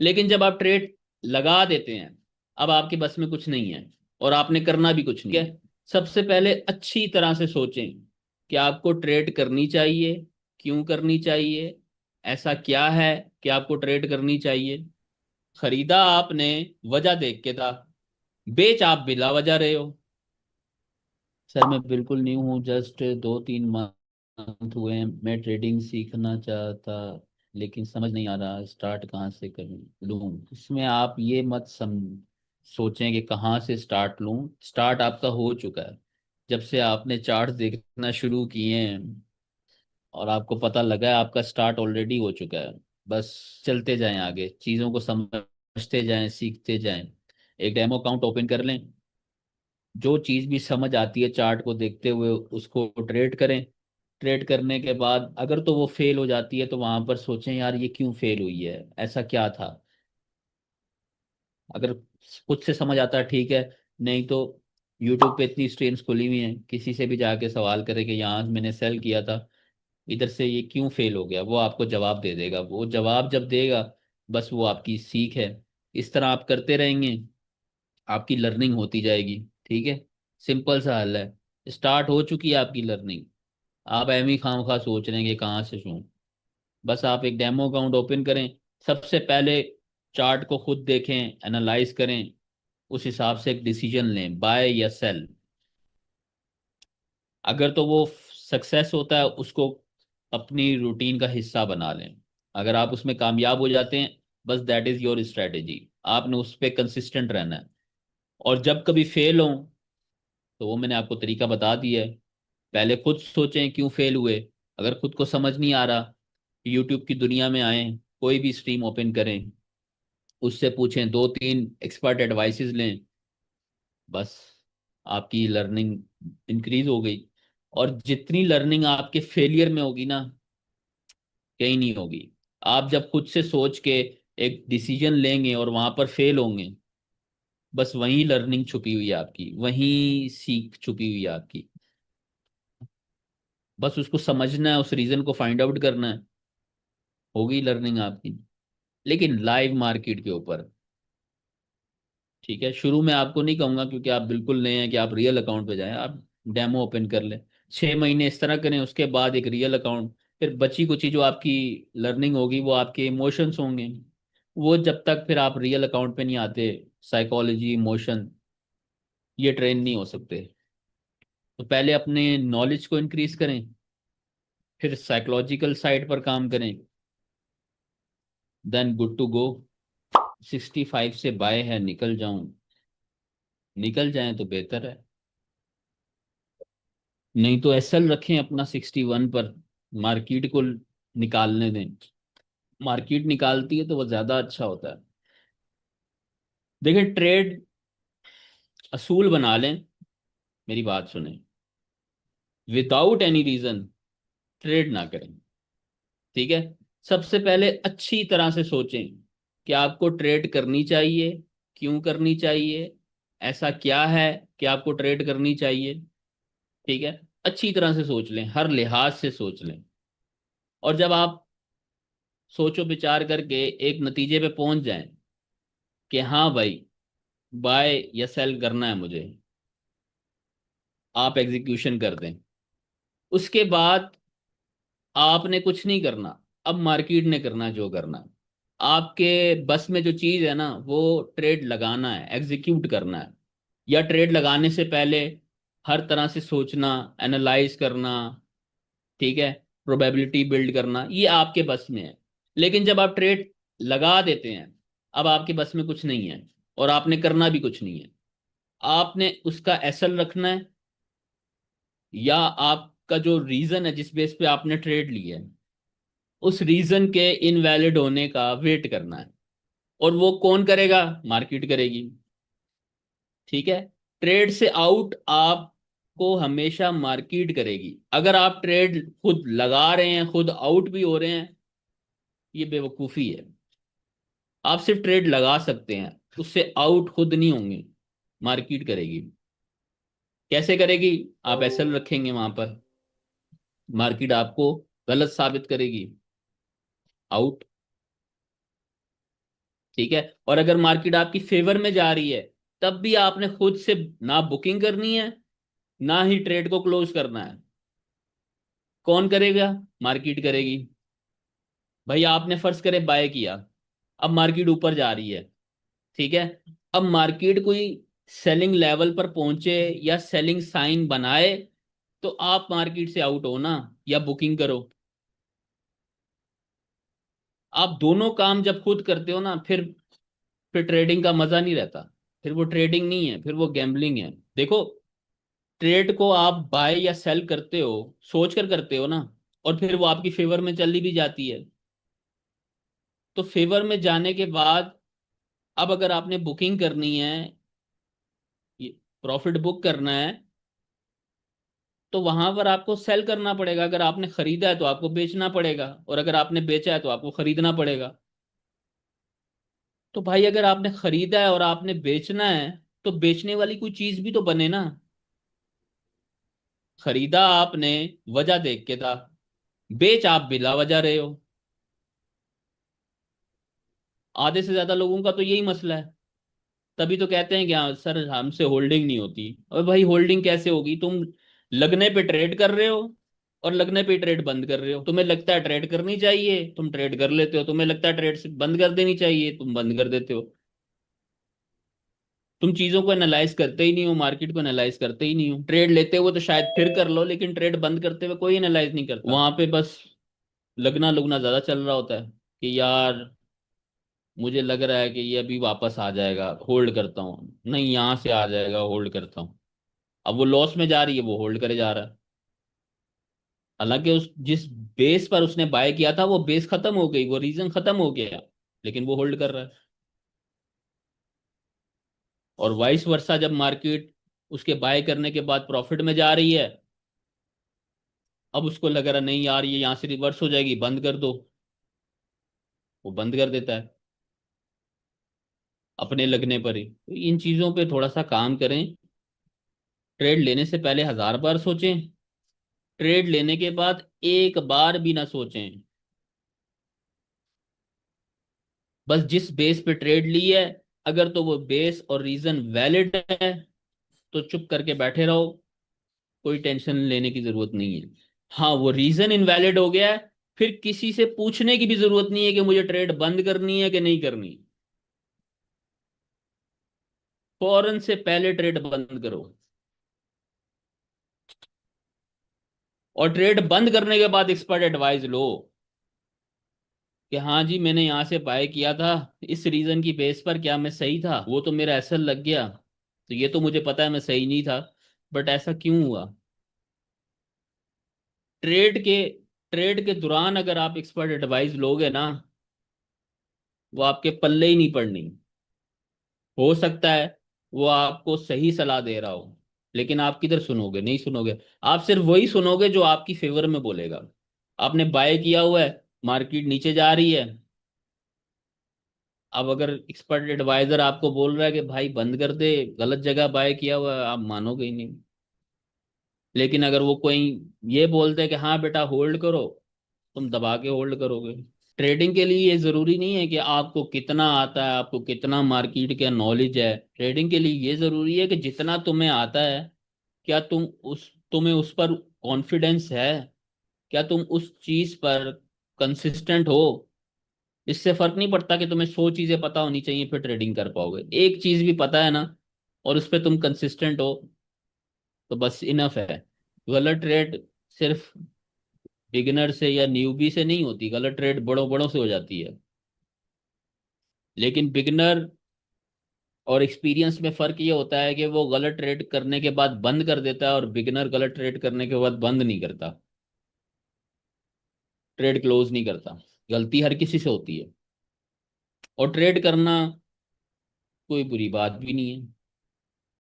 लेकिन जब आप ट्रेड लगा देते हैं, अब आपके बस में कुछ नहीं है और आपने करना भी कुछ नहीं है। सबसे पहले अच्छी तरह से सोचें कि आपको ट्रेड करनी चाहिए, क्यों करनी चाहिए, ऐसा क्या है कि आपको ट्रेड करनी चाहिए। खरीदा आपने वजह देख के था, बेच आप बिला वजह रहे हो। सर मैं बिल्कुल न्यू हूँ, जस्ट 2-3 मंथ हुए हैं। मैं ट्रेडिंग सीखना चाहता, लेकिन समझ नहीं आ रहा स्टार्ट कहाँ से करूँ लूँ। इसमें आप ये मत सोचें कि कहाँ से स्टार्ट लूँ। स्टार्ट आपका हो चुका है। जब से आपने चार्ट देखना शुरू किए हैं और आपको पता लगा है, आपका स्टार्ट ऑलरेडी हो चुका है। बस चलते जाएं आगे, चीज़ों को समझते जाएं, सीखते जाएं। एक डेमो अकाउंट ओपन कर लें, जो चीज़ भी समझ आती है चार्ट को देखते हुए उसको ट्रेड करें। ट्रेड करने के बाद अगर तो वो फेल हो जाती है तो वहां पर सोचें यार ये क्यों फेल हुई है, ऐसा क्या था। अगर खुद से समझ आता है ठीक है, नहीं तो यूट्यूब पे इतनी स्ट्रीम्स खुली हुई हैं, किसी से भी जाके सवाल करें कि यहाँ मैंने सेल किया था, इधर से ये क्यों फेल हो गया, वो आपको जवाब दे देगा। वो जवाब जब देगा, बस वो आपकी सीख है। इस तरह आप करते रहेंगे, आपकी लर्निंग होती जाएगी। ठीक है, सिंपल सा हल है। स्टार्ट हो चुकी है आपकी लर्निंग, आप एम ही खाम खा सोच रहे हैं कि कहाँ से शुरू। बस आप एक डेमो अकाउंट ओपन करें, सबसे पहले चार्ट को खुद देखें, एनालाइज करें, उस हिसाब से एक डिसीजन लें, बाय या सेल। अगर तो वो सक्सेस होता है, उसको अपनी रूटीन का हिस्सा बना लें। अगर आप उसमें कामयाब हो जाते हैं, बस दैट इज योर स्ट्रेटेजी। आपने उस पर कंसिस्टेंट रहना है। और जब कभी फेल हो, तो वो मैंने आपको तरीका बता दिया है। पहले खुद सोचें क्यों फेल हुए। अगर खुद को समझ नहीं आ रहा, यूट्यूब की दुनिया में आए, कोई भी स्ट्रीम ओपन करें, उससे पूछें, 2-3 एक्सपर्ट एडवाइसेस लें, बस आपकी लर्निंग इंक्रीज हो गई। और जितनी लर्निंग आपके फेलियर में होगी ना, कहीं नहीं होगी। आप जब खुद से सोच के एक डिसीजन लेंगे और वहां पर फेल होंगे, बस वहीं लर्निंग छुपी हुई है आपकी, वहीं सीख छुपी हुई है आपकी। बस उसको समझना है, उस रीजन को फाइंड आउट करना है, होगी लर्निंग आपकी। लेकिन लाइव मार्केट के ऊपर, ठीक है, शुरू में आपको नहीं कहूंगा क्योंकि आप बिल्कुल नए हैं कि आप रियल अकाउंट पे जाएं। आप डेमो ओपन कर लें, 6 महीने इस तरह करें, उसके बाद एक रियल अकाउंट। फिर बची कुची जो आपकी लर्निंग होगी वो आपके इमोशंस होंगे। वो जब तक फिर आप रियल अकाउंट पे नहीं आते, साइकोलॉजी, इमोशन, ये ट्रेन नहीं हो सकते। तो पहले अपने नॉलेज को इंक्रीज करें, फिर साइकोलॉजिकल साइड पर काम करें, देन गुड टू गो। 65 से बाय है, निकल जाऊं, निकल जाएं तो बेहतर है। नहीं तो एसएल रखें अपना 61 पर, मार्केट को निकालने दें। मार्केट निकालती है तो वो ज्यादा अच्छा होता है। देखिए, ट्रेड असूल बना लें, मेरी बात सुने, विदाउट एनी रीजन ट्रेड ना करें। ठीक है, सबसे पहले अच्छी तरह से सोचें कि आपको ट्रेड करनी चाहिए, क्यों करनी चाहिए, ऐसा क्या है कि आपको ट्रेड करनी चाहिए। ठीक है, अच्छी तरह से सोच लें, हर लिहाज से सोच लें। और जब आप सोचो विचार करके एक नतीजे पे पहुंच जाएं कि हाँ भाई, बाय या सेल करना है मुझे, आप एग्जीक्यूशन कर दें। उसके बाद आपने कुछ नहीं करना, अब मार्केट ने करना है जो करना है। आपके बस में जो चीज है ना, वो ट्रेड लगाना है, एग्जीक्यूट करना है। या ट्रेड लगाने से पहले हर तरह से सोचना, एनालाइज करना, ठीक है, प्रोबेबिलिटी बिल्ड करना, ये आपके बस में है। लेकिन जब आप ट्रेड लगा देते हैं, अब आपके बस में कुछ नहीं है और आपने करना भी कुछ नहीं है। आपने उसका एसल रखना है, या आपका जो रीजन है जिस बेस पे आपने ट्रेड लिया है, उस रीजन के इनवैलिड होने का वेट करना है। और वो कौन करेगा? मार्केट करेगी। ठीक है, ट्रेड से आउट आपको हमेशा मार्केट करेगी। अगर आप ट्रेड खुद लगा रहे हैं, खुद आउट भी हो रहे हैं, ये बेवकूफ़ी है। आप सिर्फ ट्रेड लगा सकते हैं, उससे आउट खुद नहीं होंगे, मार्केट करेगी। कैसे करेगी? आप एसएल रखेंगे वहां पर, मार्केट आपको गलत साबित करेगी, आउट। ठीक है। और अगर मार्केट आपकी फेवर में जा रही है, तब भी आपने खुद से ना बुकिंग करनी है, ना ही ट्रेड को क्लोज करना है। कौन करेगा? मार्केट करेगी। भाई आपने फर्ज करे बाय किया, अब मार्केट ऊपर जा रही है, ठीक है। अब मार्केट कोई सेलिंग लेवल पर पहुंचे या सेलिंग साइन बनाए, तो आप मार्केट से आउट हो ना, या बुकिंग करो। आप दोनों काम जब खुद करते हो ना, फिर ट्रेडिंग का मजा नहीं रहता। फिर वो ट्रेडिंग नहीं है, फिर वो गैम्बलिंग है। देखो, ट्रेड को आप बाय या सेल करते हो, सोच कर करते हो ना, और फिर वो आपकी फेवर में चली भी जाती है। तो फेवर में जाने के बाद, अब अगर आपने बुकिंग करनी है, प्रॉफिट बुक करना है, तो वहां पर आपको सेल करना पड़ेगा। अगर आपने खरीदा है तो आपको बेचना पड़ेगा, और अगर आपने बेचा है तो आपको खरीदना पड़ेगा। तो भाई अगर आपने खरीदा है और आपने बेचना है, तो बेचने वाली कोई चीज भी तो बने ना। खरीदा आपने वजह देख के था, बेच आप बिला वजह रहे हो। आधे से ज्यादा लोगों का तो यही मसला है। तभी तो कहते हैं कि हाँ सर, हमसे होल्डिंग नहीं होती। और भाई होल्डिंग कैसे होगी? तुम लगने पे ट्रेड कर रहे हो, और लगने पे ट्रेड बंद कर रहे हो। तुम्हें लगता है ट्रेड करनी चाहिए, तुम ट्रेड कर लेते हो। तुम्हें लगता है ट्रेड से बंद कर देनी चाहिए, तुम बंद कर देते हो। तुम चीजों को एनालाइज करते ही नहीं हो, मार्केट को एनालाइज करते ही नहीं हो। ट्रेड लेते हुए तो शायद फिर कर लो, लेकिन ट्रेड बंद करते हुए कोई एनालाइज नहीं करता। वहां पे बस लगना लुगना ज्यादा चल रहा होता है कि यार मुझे लग रहा है कि ये अभी वापस आ जाएगा, होल्ड करता हूँ, नहीं यहाँ से आ जाएगा, होल्ड करता हूँ। अब वो लॉस में जा रही है, वो होल्ड करे जा रहा है। हालांकि उस जिस बेस पर उसने बाय किया था, वो बेस खत्म हो गई, वो रीजन खत्म हो गया, लेकिन वो होल्ड कर रहा है। और वाइस वर्सा, जब मार्केट उसके बाय करने के बाद प्रॉफिट में जा रही है, अब उसको लग रहा नहीं यार ये यहाँ से रिवर्स हो जाएगी, बंद कर दो, वो बंद कर देता है अपने लगने पर ही। तो इन चीजों पे थोड़ा सा काम करें। ट्रेड लेने से पहले 1000 बार सोचें, ट्रेड लेने के बाद एक बार भी ना सोचें। बस जिस बेस पे ट्रेड ली है, अगर तो वो बेस और रीजन वैलिड है, तो चुप करके बैठे रहो, कोई टेंशन लेने की जरूरत नहीं है। हाँ, वो रीजन इनवैलिड हो गया है, फिर किसी से पूछने की भी जरूरत नहीं है कि मुझे ट्रेड बंद करनी है कि नहीं करनी। फौरन से पहले ट्रेड बंद करो। और ट्रेड बंद करने के बाद एक्सपर्ट एडवाइस लो कि हाँ जी, मैंने यहाँ से बाय किया था, इस रीजन की बेस पर क्या मैं सही था? वो तो मेरा एसएल लग गया, तो ये तो मुझे पता है मैं सही नहीं था, बट ऐसा क्यों हुआ? ट्रेड के ट्रेड के दौरान अगर आप एक्सपर्ट एडवाइस लोगे ना, वो आपके पल्ले ही नहीं पड़नी। हो सकता है वो आपको सही सलाह दे रहा हो, लेकिन आप किधर सुनोगे? नहीं सुनोगे। आप सिर्फ वही सुनोगे जो आपकी फेवर में बोलेगा। आपने बाय किया हुआ है, मार्केट नीचे जा रही है। अब अगर एक्सपर्ट एडवाइजर आपको बोल रहा है कि भाई बंद कर दे, गलत जगह बाय किया हुआ है, आप मानोगे ही नहीं। लेकिन अगर वो कोई ये बोलते हैं कि हाँ बेटा होल्ड करो, तुम दबा के होल्ड करोगे। ट्रेडिंग के लिए ये जरूरी नहीं है कि आपको कितना आता है, आपको कितना मार्केट का नॉलेज है। ट्रेडिंग के लिए ये जरूरी है कि जितना तुम्हें आता है, क्या तुम्हें उस पर कॉन्फिडेंस है? क्या तुम उस चीज पर कंसिस्टेंट हो? इससे फर्क नहीं पड़ता कि तुम्हें 100 चीजें पता होनी चाहिए फिर ट्रेडिंग कर पाओगे। एक चीज भी पता है ना, और उस पर तुम कंसिस्टेंट हो, तो बस इनफ है। गलत ट्रेड सिर्फ बिगिनर से या न्यूबी से नहीं होती, गलत ट्रेड बड़ों बड़ों से हो जाती है। लेकिन बिगिनर और एक्सपीरियंस में फर्क ये होता है कि वो गलत ट्रेड करने के बाद बंद कर देता है, और बिगिनर गलत ट्रेड करने के बाद बंद नहीं करता, ट्रेड क्लोज नहीं करता। गलती हर किसी से होती है, और ट्रेड करना कोई बुरी बात भी नहीं है।